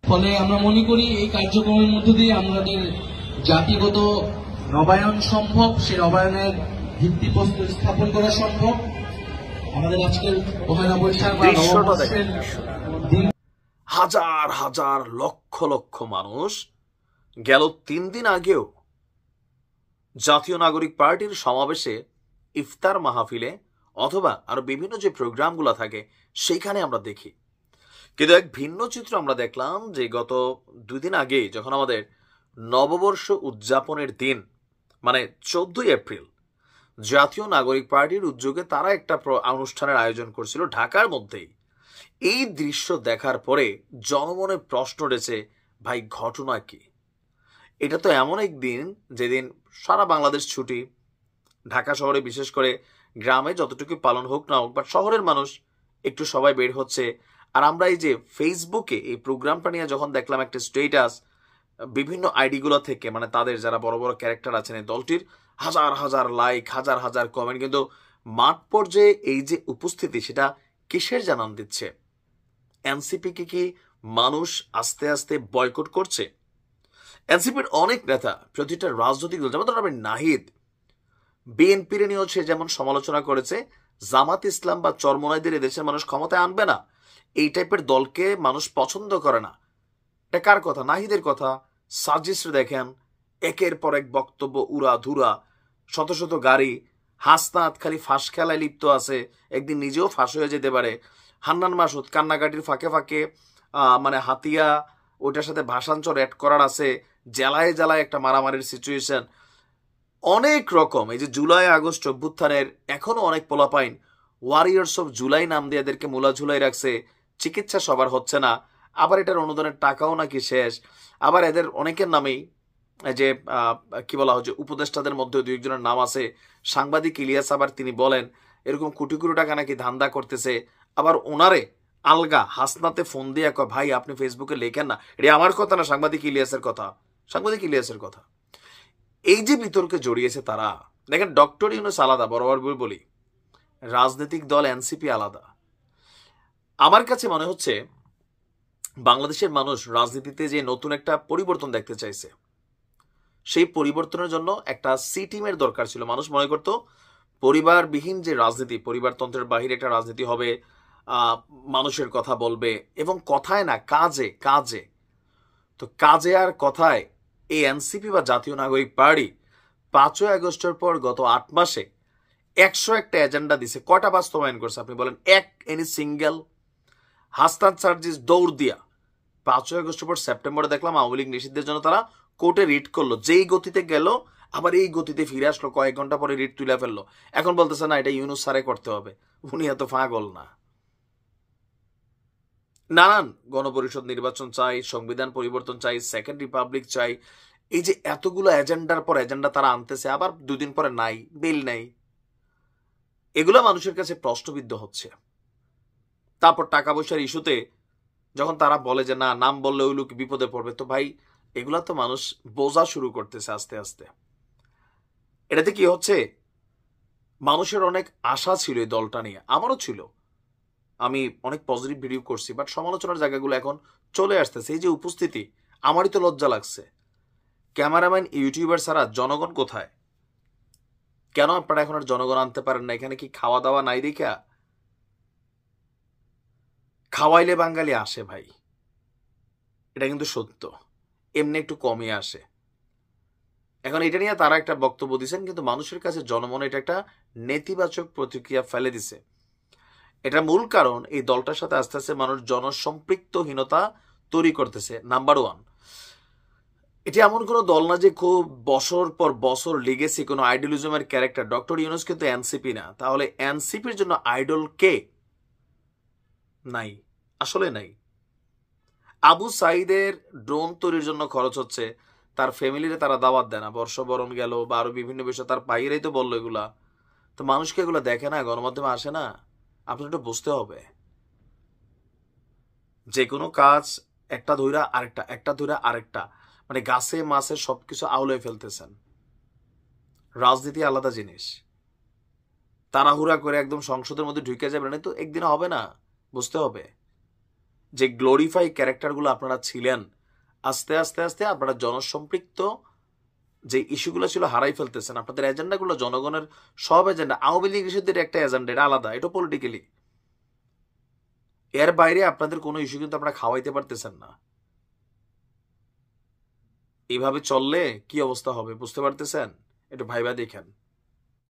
ফলে আমরা মনে করি এই কার্যক্রমের মধ্য দিয়ে আমাদের জাতিগত নবায়ন সম্ভব, সেই নবায়নের ভিত্তিপ্রস্তর স্থাপন করা সম্ভব। আমাদের আজকের পহেলা বৈশাখ বা নববর্ষের দিন হাজার হাজার লক্ষ লক্ষ মানুষ গেল 3 দিন আগেও জাতীয় নাগরিক পার্টির সমাবেশে ইফতার মাহফিলে অথবা আরো বিভিন্ন যে প্রোগ্রামগুলো থাকে সেইখানে আমরা দেখি। কিন্তু এক ভিন্ন চিত্র আমরা দেখলাম যে গত 2 দিন আগে যখন আমাদের নববর্ষ উদযাপনের দিন মানে 14 এপ্রিল জাতীয় নাগরিক পার্টির উদ্যোগে তারা একটা অনুষ্ঠানের আয়োজন করছিল ঢাকার মধ্যেই। এই দৃশ্য দেখার পরে জনমনে প্রশ্ন উঠেছে, ভাই ঘটনা কি? এটা তো এমন এক দিন যেদিন সারা বাংলাদেশ ছুটি, ঢাকা শহরে বিশেষ করে গ্রামে যতটুকু পালন হোক না হোক, বাট শহরের মানুষ একটু সবাই বের হচ্ছে। আর আমরা এই যে ফেসবুকে এই প্রোগ্রামটা নিয়ে যখন দেখলাম একটা স্টেটাস বিভিন্ন আইডিগুলো থেকে, মানে তাদের যারা বড় বড় ক্যারেক্টার আছেন এই দলটির, হাজার হাজার লাইক, হাজার হাজার কমেন্ট, কিন্তু মাঠ পর্যায়ে এই যে উপস্থিতি সেটা কিসের জানান দিচ্ছে? এনসিপিকে কি মানুষ আস্তে আস্তে বয়কট করছে? এনসিপির অনেক নেতা, প্রতিটা রাজনৈতিক দল, যেমন ধরুন নাহিদ বিএনপির নিয়েও সে যেমন সমালোচনা করেছে, জামাত ইসলাম বা চরমনাইদের এদেশের মানুষ ক্ষমতায় আনবে না, এই টাইপের দলকে মানুষ পছন্দ করে না। এটা কার কথা? নাহিদের কথা। সাজিস্ট দেখেন, একের পর এক বক্তব্য উড়া ধুরা, শত শত গাড়ি। হাসনাত খালি ফাঁস খেলায় লিপ্ত আছে, একদিন নিজেও ফাঁস হয়ে যেতে পারে। হান্নান মাসুদ কান্নাকাটির ফাঁকে ফাঁকে মানে হাতিয়া ওইটার সাথে ভাষাঞ্চর অ্যাড করার আছে, জেলায় জেলায় একটা মারামারির সিচুয়েশন, অনেক রকম। এই যে জুলাই আগস্ট অভ্যুত্থানের এখনো অনেক পোলাপাইন ওয়ারিয়ার্স অফ জুলাই নাম দিয়ে এদেরকে মূলা ঝুলাই রাখছে, চিকিৎসা সবার হচ্ছে না, আবার এটার অনুদানের টাকাও নাকি শেষ। আবার এদের অনেকের নামেই যে কি বলা হচ্ছে, উপদেষ্টাদের মধ্যে 2-1 জনের নাম আছে। সাংবাদিক ইলিয়াস আবার তিনি বলেন এরকম কোটি কোটি টাকা নাকি ধান্দা করতেছে। আবার ওনারে আলগা হাসনাতে ফোন দিয়ে কয়, ভাই আপনি ফেসবুকে লেখেন না। এটা আমার কথা না, সাংবাদিক ইলিয়াসের কথা, সাংবাদিক ইলিয়াসের কথা। এই যে বিতর্কে জড়িয়েছে তারা, দেখেন ডক্টর ইউনূস আলাদা, বরাবর বলি রাজনৈতিক দল এনসিপি আলাদা। আমার কাছে মনে হচ্ছে বাংলাদেশের মানুষ রাজনীতিতে যে নতুন একটা পরিবর্তন দেখতে চাইছে, সেই পরিবর্তনের জন্য একটা সি টিমের দরকার ছিল। মানুষ মনে করতো পরিবারবিহীন যে রাজনীতি, পরিবারতন্ত্রের বাহিরে একটা রাজনীতি হবে, মানুষের কথা বলবে, এবং কথায় না কাজে কাজে। তো কাজে আর কথায় এই এনসিপি বা জাতীয় নাগরিক পার্টি 5ই আগস্টের পর গত 8 মাসে 101টা এজেন্ডা দিছে। কয়টা বাস্তবায়ন করছে আপনি বলেন? Any single? হাসনাত সার্জিস দৌড় দিয়া 5ই আগস্টের পর সেপ্টেম্বরে দেখলাম আওয়ামী লীগ নিষিদ্ধের জন্য তারা কোর্টে রিট করলো, যেই গতিতে গেল আবার এই গতিতে ফিরে আসলো, কয়েক ঘন্টা পরে রিট তুলে ফেললো। এখন বলতেছে না এটা ইউনূস স্যারে করতে হবে। উনি এত পাগল না। নানান গণপরিষদ নির্বাচন চাই, সংবিধান পরিবর্তন চাই, সেকেন্ড রিপাবলিক চাই। এই যে এতগুলো এজেন্ডার পর এজেন্ডা তারা আনতেছে, আবার 2 দিন পরে নাই, বিল নেই। এগুলো মানুষের কাছে প্রশ্নবিদ্ধ হচ্ছে। তারপর টাকা পয়সার ইস্যুতে যখন তারা বলে যে না, নাম বললে ওই লোক বিপদে পড়বে, তো ভাই এগুলা তো মানুষ বোঝা শুরু করতেছে আস্তে আস্তে। এটাতে কি হচ্ছে, মানুষের অনেক আশা ছিল এই দলটা নিয়ে, আমারও ছিল, আমি অনেক পজিটিভ ভিডিও করছি, বাট সমালোচনার জায়গাগুলো এখন চলে আসতেছে। এই যে উপস্থিতি, আমারই তো লজ্জা লাগছে। ক্যামেরাম্যান, ইউটিউবার ছাড়া জনগণ কোথায়? কেন আপনারা এখন আর জনগণ আনতে পারেন না? এখানে কি খাওয়া দাওয়া নাই দেখা? খাওয়াইলে বাঙালি আসে ভাই, এটা কিন্তু সত্য। এমনি একটু কমে আসে। এখন এটা নিয়ে তারা একটা বক্তব্য দিচ্ছেন, কিন্তু মানুষের কাছে জনমনে এটা একটা নেতিবাচক প্রতিক্রিয়া ফেলে দিছে। এটা মূল কারণ এই দলটার সাথে আস্তে আস্তে মানুষ জনসম্পৃক্তহীনতা তৈরি করতেছে। নাম্বার 1, এটা এমন কোনো দল না যে খুব বছর পর বছর লিগেসি কোনো আইডলিজমের ক্যারেক্টার। ডক্টর ইউনূস কিন্তু এনসিপি না, তাহলে এনসিপির জন্য আইডল কে? নাই, আসলে নাই। আবু সাইদের ড্রোন তৈরির জন্য খরচ হচ্ছে, তার ফ্যামিলিরে তারা দাওয়াত দেয় না। বর্ষবরণ গেল বা আরো বিভিন্ন বিষয়, তার ভাইয়েরাই তো বললো এগুলা। তো মানুষকে এগুলো দেখে না, গণমাধ্যমে আসে না। আপনার একটু বুঝতে হবে, যে কোনো কাজ একটা ধইরা আরেকটা, একটা ধইরা আরেকটা, মানে গাছে মাছে সবকিছু আউলে ফেলতেছেন। রাজনীতি আলাদা জিনিস। তাড়াহুড়া করে একদম সংসদের মধ্যে ঢুকে যাবে না, তো একদিন হবে না, বুঝতে হবে। যে গ্লোরিফাই ক্যারেক্টারগুলো আপনারা ছিলেন, আস্তে আস্তে আস্তে আপনারা জনসম্পৃক্ত যে ইস্যুগুলো ছিল হারাই ফেলতেছেন। আপনাদের এজেন্ডাগুলো জনগণের সব এজেন্ডা, আওয়ামী লীগ ইস্যুদের একটা এজেন্ডা, এটা আলাদা, এটা পলিটিক্যালি। এর বাইরে আপনাদের কোনো ইস্যু কিন্তু আপনারা খাওয়াইতে পারতেছেন না। এইভাবে চললে কি অবস্থা হবে বুঝতে পারতেছেন? একটু ভাইবা দেখেন।